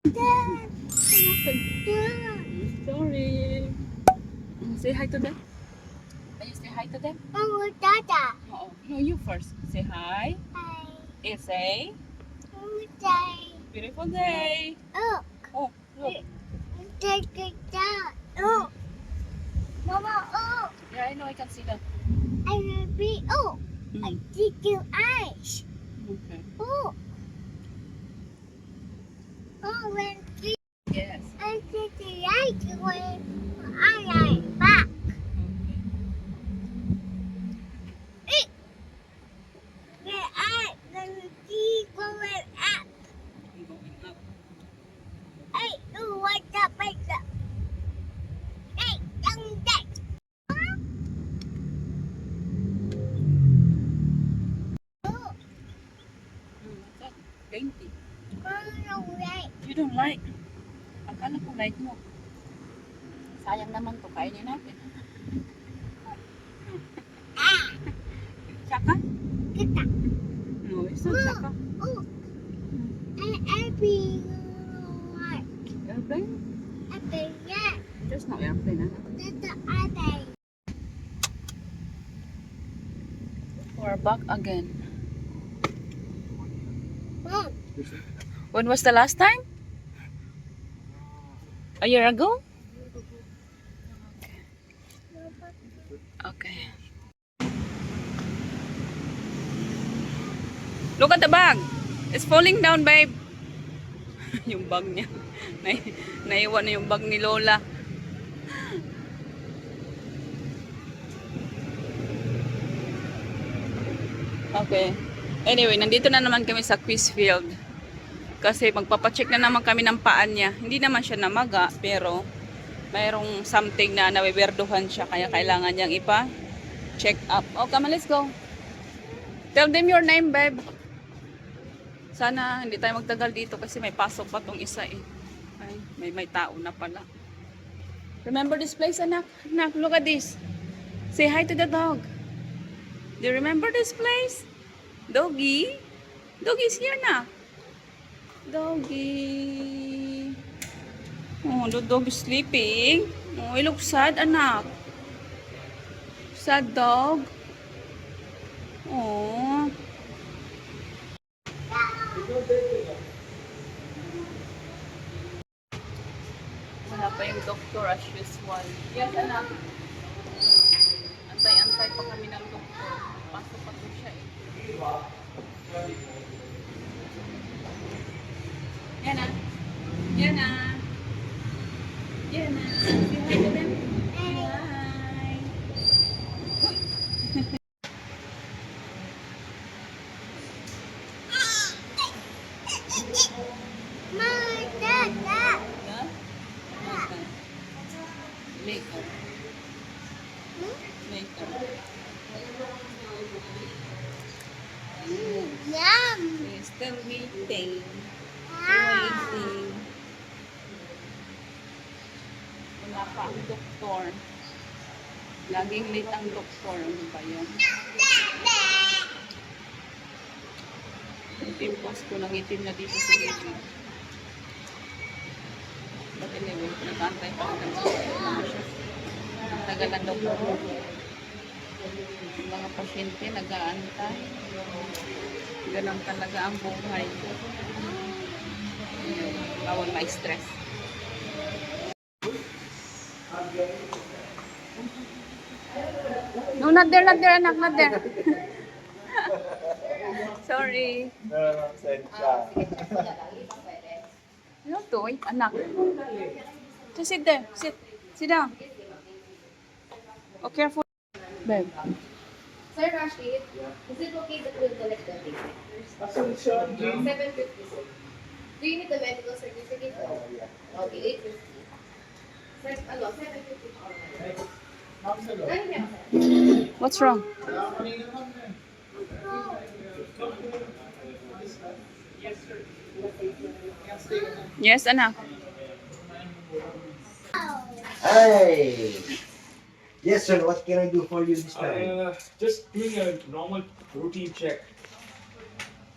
What happened? Sorry. Say hi to them. Can you say hi to them? Oh, Dada. Oh, no, you first. Say hi. Hi. And say, Oh, Daddy. beautiful day. Oh, Oh, look. take it down. Oh, Mama. Oh, Yeah, I know. I can see that. I will be. Oh, I Mm. see your eyes. Okay. Oh, oh, when Yes. I see the light, when I like back. Okay. When I when see going up. I'm going up. Hey, you want the pizza? Hey, young dad. Oh, What's that? Dainty. no way. You don't like? Akala ko like mo. Sayang naman to. Kainin natin. Ah, Tsaka? kita. No, it's not tsaka. Oh, I be like. Airplane? I be yeah. There's no airplane. That's the other. We're back again. Mom, When was the last time? A year ago? Okay. Look at the bag. It's falling down, babe. Yung bag niya. Naiwan na yung bag ni Lola. Okay. Anyway, nandito na naman kami sa quiz field. Kasi magpapacheck na naman kami ng paan niya. Hindi naman siya namaga, pero mayroong something na nawiwerduhan siya. Kaya kailangan niyang ipa-check up. Oh, come on, let's go. Tell them your name, babe. Sana hindi tayo magtagal dito kasi may pasok pa tong isa eh. Ay, may tao na pala. Remember this place, anak? Anak, look at this. Say hi to the dog. Do you remember this place? Doggy? Doggy's here na. Doggy. Oh, the dog is sleeping. Oh, it looks sad, anak. Sad dog. Oh. Wala pa yung doctor as usual. Yes, anak. Antay-antay pa kami ng doktor. Pasok pa to siya eh. Yan na. Yan na. Yan na. Say hi to them. Hi. my Dada. Yeah? Okay. Later. Later. Yum. We're still waiting. Ah. Waiting. Wala pa ang doktor. Laging late ang doktor. Ano ba yun? Yung pimples ko nang itim na dito sa gilid. But anyway, nag-antay pa ako ng tagal ang doktor. Yung mga pasyente nag-aantay. Ganun talaga ang buhay. Bawal ma-stress. No, not there, anak, not there. Sorry. Ano to, anak? Just sit there. Sit down. Oh, careful. Babe. Sir Rashid, is it okay that we'll collect the papers? 756. Do you need the medical certificate? Okay, 850. Sir, ano, 750. Ano yan, sir? What's wrong? Yes, anak. Hey! Yes, sir. What can I do for you this time? Just doing a normal routine check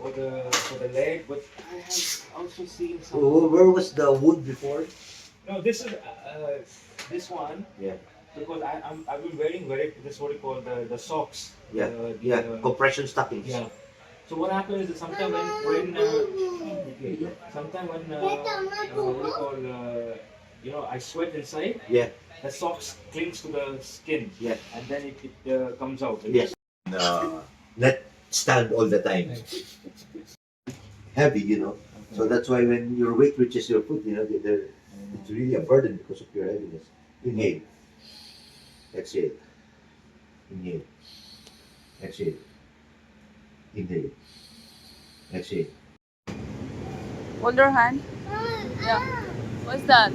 for the leg, but I have also seen some. Where was the wound before? No, this is this one. Yeah. Because I've been wearing this what you call the socks. Yeah. Compression stockings. Yeah. So what happens is sometimes when sometime when what do you call I sweat inside, Yeah. the socks clings to the skin. Yeah. And then it comes out. Yes. Not stand all the time. Heavy, So that's why when your weight reaches your foot, it's really a burden because of your heaviness. Inhale. Exhale. Inhale. Exhale. Inhale. Exhale. Hold your hand. Yeah. What's that?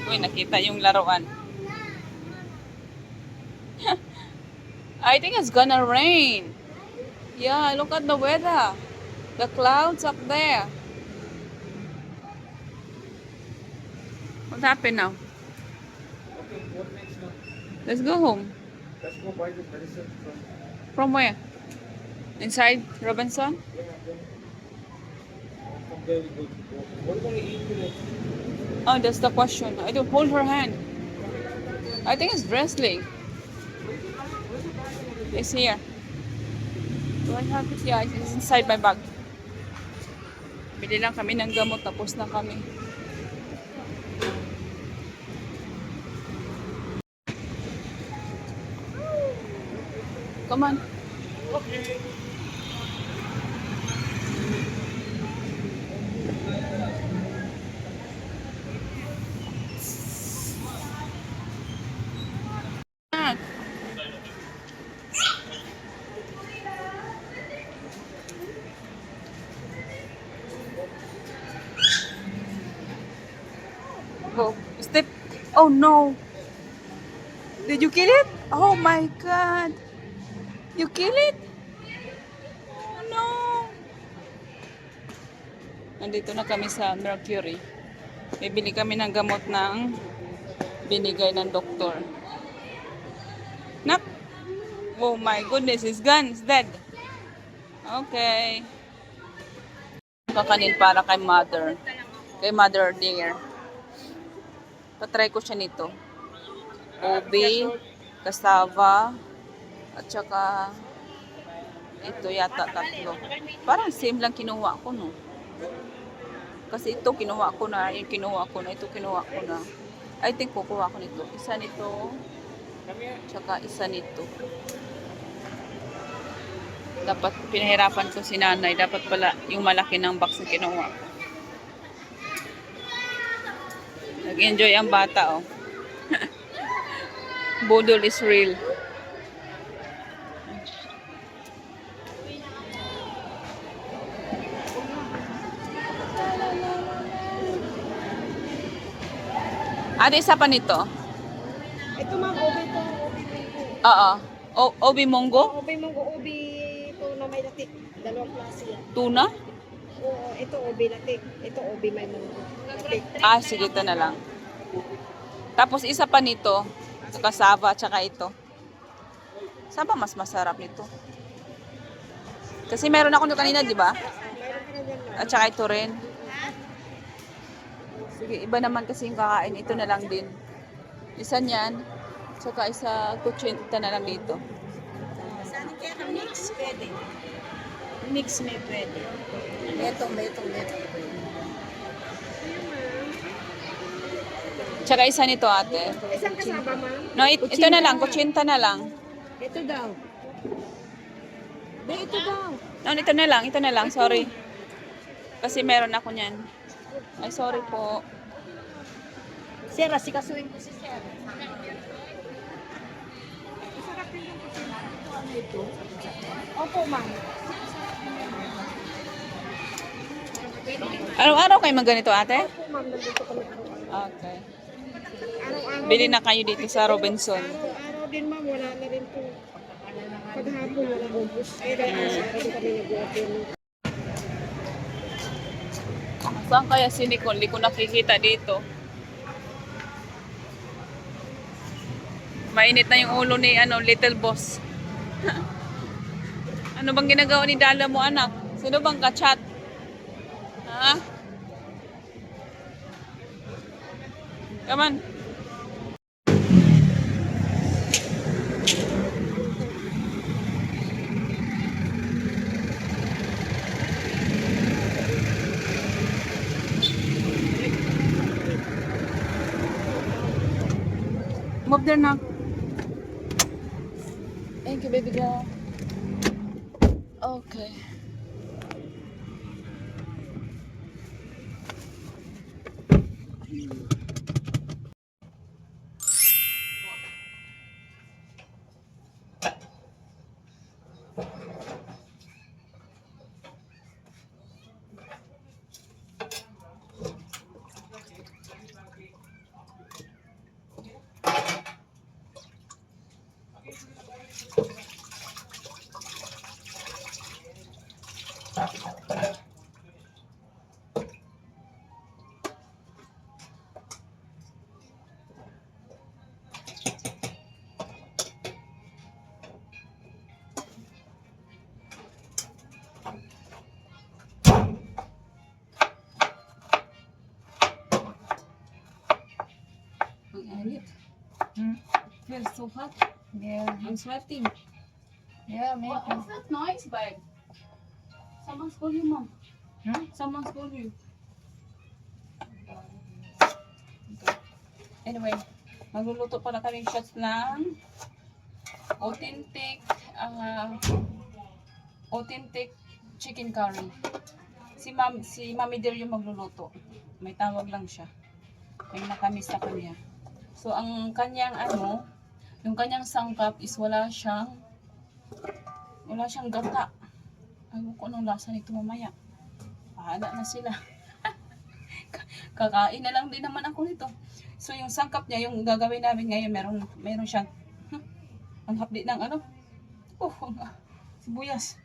Uy, nakita yung laruan. I think it's gonna rain. Yeah, look at the weather. The clouds up there. What happened now? Okay, what next now? Let's go home. Let's go buy the medicine From where? Inside Robinson? from there we go. What are we gonna eat today? Oh, that's the question. I don't hold her hand. I think it's wrestling. It's here. Do I have it? Yeah, it's inside my bag. Bili lang kami ng gamot, tapos na kami. Come on. Ah. Go. Step. Oh no. Did you kill it? Oh my god. You kill it? Oh no. Nandito na kami sa Mercury. Bibili kami ng gamot ng binigay ng doktor. Nak. Oh my goodness, it's gone. It's dead. Okay. Kakanin para kay mother. Kay mother dear. Patry ko siya nito. Ubi, cassava, at saka ito yata tatlo. Parang same lang kinuha ko, no? Kasi ito kinuha ko na, yung kinuha ko na, ito kinuha ko na. I think kukuha ko nito. Isa nito, tsaka isa nito. Dapat pinahirapan ko si nanay. Dapat pala yung malaki ng box na kinuha ko. Nag-enjoy ang bata, oh. Budol is real. Ate, isa pa nito? Ito ma'am, obi to. Oo. Obi Monggo? Obi mong obi to na may latik. Dalawang klase yan. Tuna? Oo, ito obi latik. Ito obi may munggo. Latik. Ah, sige, ito na lang. Tapos isa pa nito, cassava, tsaka ito. Saba mas masarap nito. Kasi meron ako nito kanina, di ba? At saka ito rin. Sige, iba naman kasi yung kakain. Ito na lang din. Isa niyan, tsaka isa kutsinta na lang dito. Saan kaya mix? Pwede. Mix may pwede. Betong. Tsaka isa nito, ate. Isang kasama ma'am. No, ito na lang, kutsinta na lang. Ito daw. Ito daw. No, ito na lang, sorry. Kasi meron ako niyan. Ay, sorry po. Sir, asikasuin ko si Sir. Opo ma'am. Araw-araw kayo magganito, ate? Opo ma'am, nandito kami araw-araw. Okay. Araw-araw. Bili na kayo dito sa Robinson. Araw-araw din ma'am, wala na rin po. Paghapon wala ubos. Kaya araw-araw din kami nag-open. Saan kaya si Nicole? Hindi ko nakikita dito. Mainit na yung ulo ni Little Boss. Ano bang ginagawa ni Dala mo, anak? Sino bang ka-chat? Ha? Come on. Move there now. Thank you, baby girl. Okay. Ang init. Feels so hot. Yeah. I'm sweating. Yeah, What's maybe. that noise, babe? Someone's calling you, mom. Hmm? Someone's calling you. Anyway, magluluto pala kami shots ng authentic authentic chicken curry. Si Mami Dear yung magluluto. May tawag lang siya. May nakamiss sa kanya. So ang kanyang yung kanyang sangkap is wala siyang gata. Ayaw ko anong lasa nito mamaya. Pahala na sila. Kakain na lang din naman ako nito. So yung sangkap niya, yung gagawin namin ngayon, meron siyang ang hapdi ng sibuyas.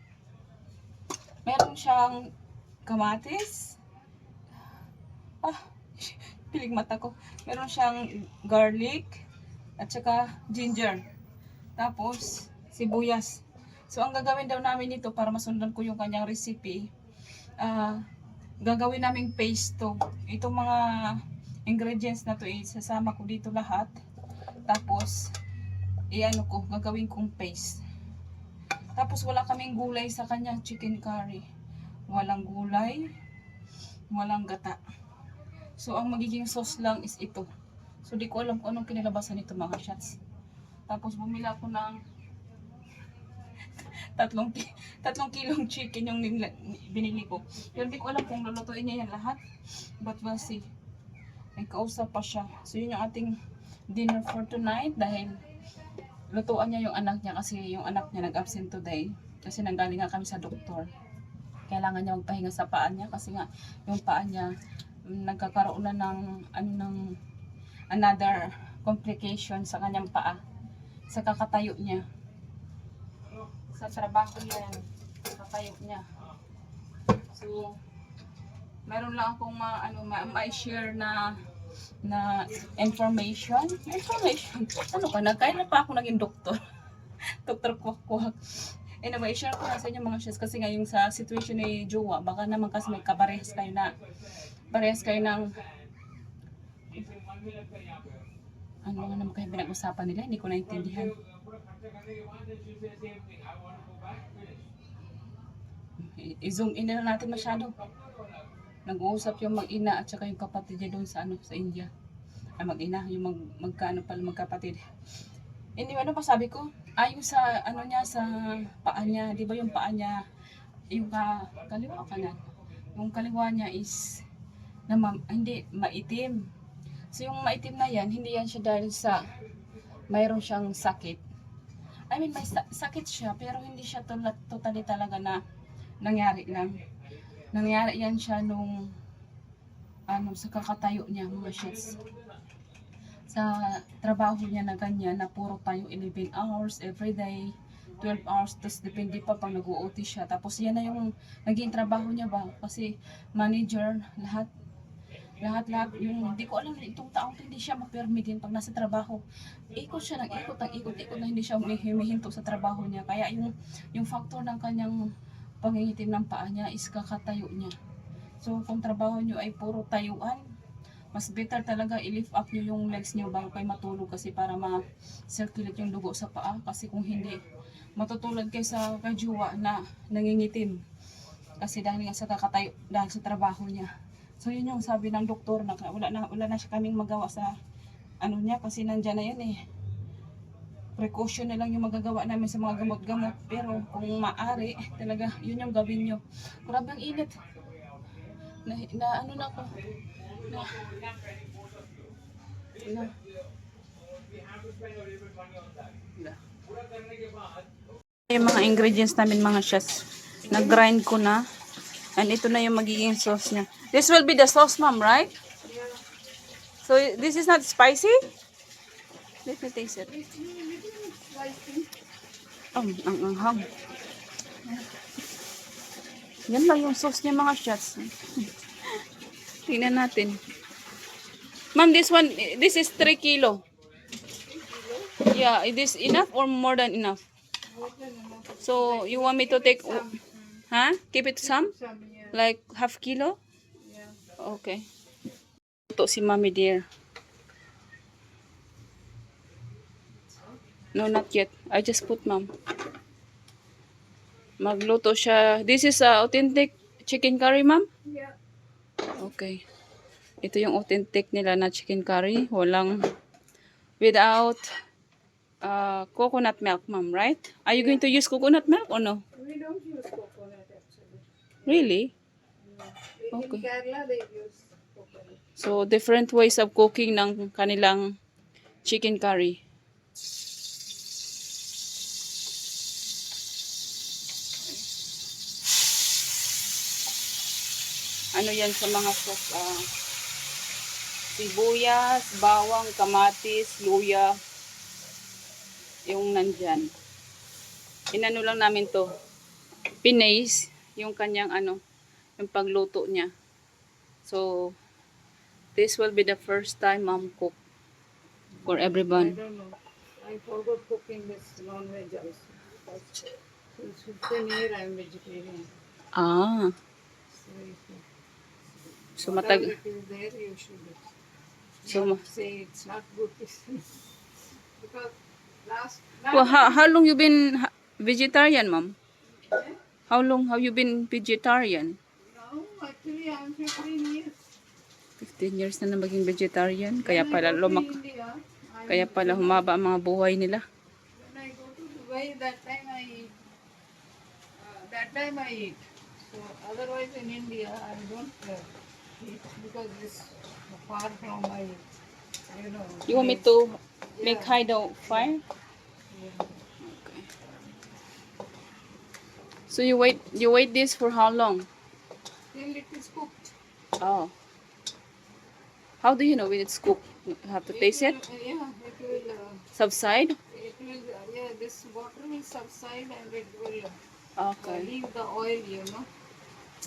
Meron siyang kamatis. Pilig mata ko. Meron siyang garlic at saka ginger. Tapos sibuyas. So ang gagawin daw namin nito para masundan ko yung kanyang recipe, gagawin naming paste to. Itong mga ingredients na to isasama ko dito lahat. Tapos gagawin kong paste. Tapos wala kaming gulay sa kanyang chicken curry. Walang gulay, walang gata. So ang magiging sauce lang is ito. So di ko alam kung anong kinalabasan nito mga shots. Tapos bumili ako ng 3 kilong chicken yung binili ko. Pero di ko alam kung lulutuin niya yan lahat. But we'll see. May kausap pa siya. So yun yung ating dinner for tonight. Dahil lutuan niya yung anak niya. Kasi yung anak niya nag-absent today. Kasi nanggaling nga kami sa doktor. Kailangan niya magpahinga sa paa niya. Kasi nga yung paa niya nagkakaroon na ng another complication sa kanyang paa. Sa kakatayo niya. Sa trabaho niya yan. Kakatayo niya. So, meron lang akong ma-share na information. Ano ka na? Kaya na pa ako naging doktor. Doktor Kwak-Kwak. Anyway, share ko na sa inyo mga shows kasi ngayon sa situation ni Jowa, baka naman kasi may kaparehas kayo ng ano nga naman kayo pinag-usapan nila, hindi ko naintindihan. I-zoom in na natin masyado. Nag-uusap yung mag-ina at saka yung kapatid niya doon sa sa India. Ay mag-ina, yung magkapatid. Anyway, ano pa sabi ko? Yung sa niya sa paa niya, 'di ba yung paa niya yung kaliwa kanan. Yung kaliwa niya is hindi maitim. So yung maitim na yan, hindi yan siya dahil sa mayroon siyang sakit. I mean, may sakit siya pero hindi siya totally talaga na nangyari lang. Nangyari yan siya nung sa kakatayo niya mga shots. Sa trabaho niya na ganyan na puro tayo 11 hours every day, 12 hours, tapos depende pa pag nag-OT siya. Tapos yan na yung naging trabaho niya ba? Kasi manager, lahat yung hindi ko alam itong taong hindi siya ma-permit din pag nasa trabaho. Ikot siya ng ikot na hindi siya humihinto sa trabaho niya. Kaya yung factor ng kanyang pangingitim ng paa niya is kakatayo niya. So kung trabaho nyo ay puro tayuan, mas better talaga i-lift up nyo yung legs nyo bago kayo matulog kasi para ma-circulate yung dugo sa paa. Kasi kung hindi, matutulad kayo sa kajuwa na nangingitim. Kasi dahil nga sa kakatayo, dahil sa trabaho niya. So yun yung sabi ng doktor na wala na siya kaming magawa sa ano niya kasi nandyan na yan eh. Precaution na lang yung magagawa namin sa mga gamot-gamot. Pero kung maaari, talaga yun yung gawin nyo. Grabe ang init. Na ano na ako. Yung mga ingredients namin mga chefs. Nag-grind ko na. And ito na yung magiging sauce niya. This will be the sauce, ma'am, right? So this is not spicy? Let me taste it. Ang anghang. Yan lang yung sauce niya mga chefs. Tingnan natin. Ma'am, this is 3 kilo. Yeah, is this enough or more than enough? So, you want me to take, huh? Keep it some? Like half kilo? Okay. Ito si Mommy dear. No, not yet. I just put ma'am. Magluto siya. This is authentic chicken curry, ma'am? Yeah. Okay. Ito yung authentic nila na chicken curry. Walang, without coconut milk, ma'am, right? Are you going to use coconut milk or no? We don't use coconut actually. Really? In Okay. Kerala they use coconut. So, different ways of cooking ng kanilang chicken curry. Ano yan sa mga sauce? Sibuyas, bawang, kamatis, luya. Yung nandyan. Inano lang namin to. Pinace yung kanyang yung pagluto niya. So, this will be the first time mom cook for I everyone. don't know. I forgot cooking this non-veg also. Since 15 years I am vegetarian. Ah, So if you so whatever matag it is there, you should so not say it's not good. Because well, how long you been vegetarian, mom? How long have you been vegetarian? no, actually I am 15 years. 15 years na maging vegetarian. Kaya pala When I go to India, kaya pala humaba ang mga buhay nila. when I go to Dubai, that time I eat. So otherwise in India, I don't eat because it's far from my, You want me to make hideout fire? Okay. So you wait this for how long? till it is cooked. Oh. How do you know when it's cooked? You have to taste it? Yeah, it will. Subside? This water will subside and it will Okay. leave the oil,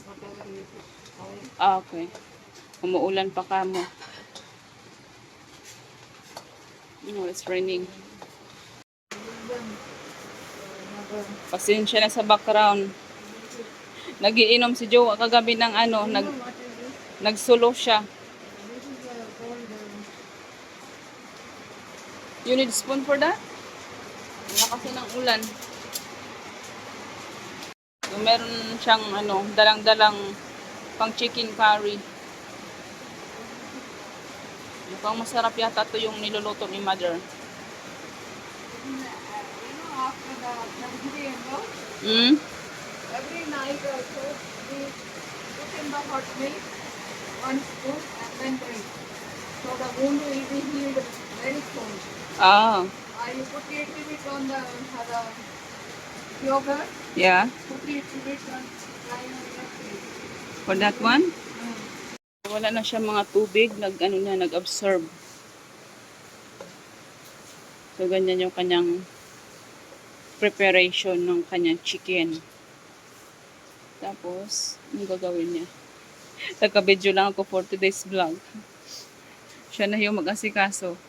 whatever it is, oil. Okay. Umuulan pa ka mo. It's raining. Pasensya na sa background. Nagiinom si Joe kagabi ng nagsulo siya. You need spoon for that? Wala kasi ng ulan. So, meron siyang dalang-dalang pang chicken curry. Mukhang masarap yata ito yung niluluto ni mother. After the Thanksgiving, every night also we put in the hot milk, 1 spoon, and then drink. So the wound will be healed very soon. Ah, You put a little bit on the yogurt, yeah. put a little bit on your face. For that one? Wala na siya mga tubig, nag-absorb. So, ganyan yung kanyang preparation ng kanyang chicken. Tapos, anong gagawin niya? Nagka-video lang ako for today's vlog. Siya na yung mag-asikaso.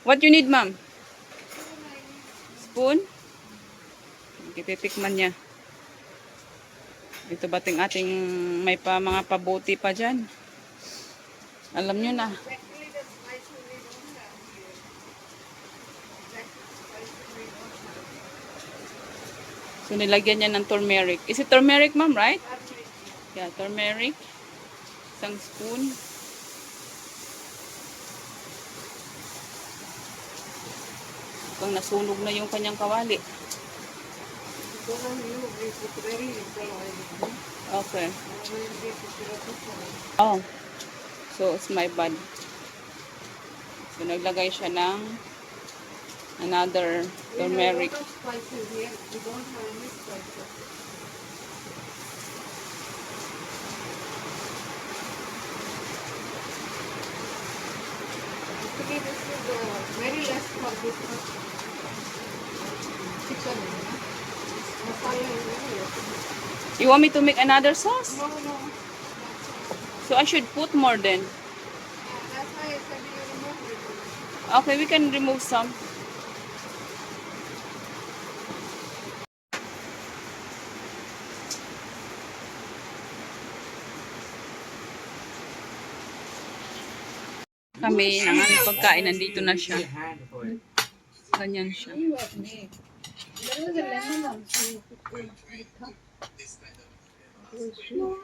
What you need, ma'am? Spoon? Titikman niya. Ito bating ating may pa mga pabuti pa dyan. Alam nyo na. Actually, the spice we don't have here. Exactly, spice we don't have. So nilagyan niya ng turmeric. Is it turmeric, ma'am, right? Turmeric. Yeah, turmeric. Isang spoon. Pag nasunog na yung kanyang kawali. Because of you, we put very little oil in it. Okay. And when we put it up, Oh. So, it's my bad. So, naglagay siya ng another we have a turmeric. lot of spices here. We don't have any spices. Actually, this is very less for this chicken. Masala is very less. You want me to make another sauce? No, no. So, I should put more then. That's why I said you remove it. Okay, we can remove some. Kami ng aming pagkain, nandito na siya. Hand for it. Ganyan siya. You have made. There was a lemon also. You put in the cup. It was sweet.